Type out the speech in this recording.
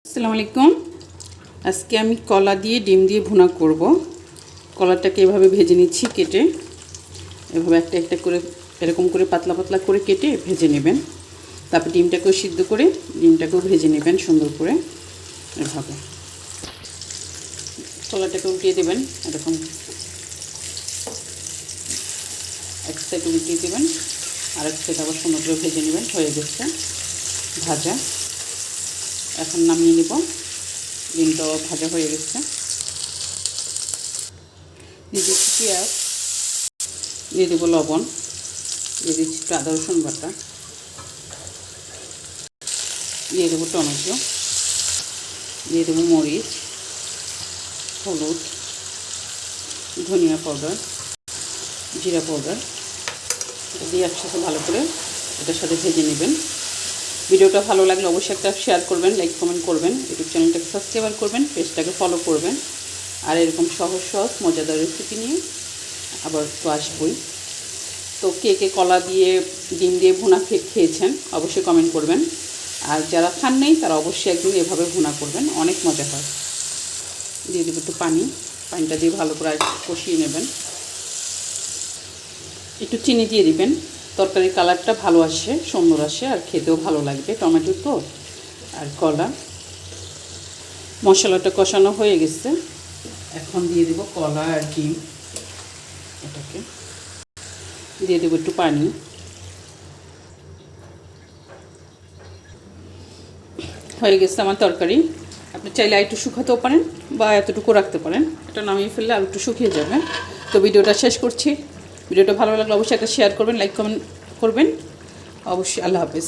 আসসালামু আলাইকুম। আজকে আমি কলা দিয়ে ডিম দিয়ে ভুনা করব। কলাটাকে এভাবে ভেজে নিচ্ছি কেটে, এভাবে একটা একটা করে এরকম করে পাতলা পাতলা করে কেটে ভেজে নেবেন। তারপর ডিমটাকেও সিদ্ধ করে ডিমটাকেও ভেজে নেবেন সুন্দর করে। এভাবে কলাটাকে উল্টিয়ে দেবেন, এরকম এক সাইড উল্টিয়ে দেবেন, আর এক সাইড আবার সুন্দর করে ভেজে নেবেন। হয়ে গেছে ভাজা। এখন নামিয়ে নেব। ডিমটাও ভাজা হয়ে গেছে। দিয়ে দিচ্ছি পেঁয়াজ, দিয়ে দেবো লবণ, দিয়ে দিচ্ছি একটু আদা রসুন বাটা, দিয়ে দেবো টমেটো, দিয়ে দেবো মরিচ, হলুদ, ধনিয়া পাউডার, জিরা পাউডার। এটা দিয়ে একসাথে ভালো করে এটার সাথে ভেজে নেবেন। ভিডিওটা ভালো লাগলে অবশ্যই একটা শেয়ার করবেন, লাইক কমেন্ট করবেন, ইউটিউব চ্যানেলটাকে সাবস্ক্রাইব করবেন, পেজটাকে ফলো করবেন। আর এরকম সহজ সহজ মজাদার রেসিপি নিয়ে আবার তো আসবই। তো কে কে কলা দিয়ে ডিম দিয়ে ভুনা খেয়েছেন অবশ্যই কমেন্ট করবেন। আর যারা খান নেই তারা অবশ্যই একদিন এভাবে ভুনা করবেন, অনেক মজা হয়। দিয়ে দেবো একটু পানিটা দিয়ে ভালো করে কষিয়ে নেবেন। একটু চিনি দিয়ে দিবেন, তরকারির কালারটা ভালো আসে, সুন্দর আসে, আর খেতেও ভালো লাগবে। টমেটো তো আর কলা। মশলাটা কষানো হয়ে গেছে, এখন দিয়ে দেবো কলা আর ডিম। এটাকে দিয়ে দেবো একটু পানি। হয়ে গেছে আমার তরকারি। আপনি চাইলে আর একটু শুকাতেও পারেন বা এতটুকু রাখতে পারেন। এটা নামিয়ে ফেললে আর একটু শুকিয়ে যাবে। তো ভিডিওটা শেষ করছি। ভিডিওটা ভালো লাগলে অবশ্যই একটা শেয়ার করবেন, লাইক কমেন্ট করবেন অবশ্যই। আল্লাহ হাফেজ।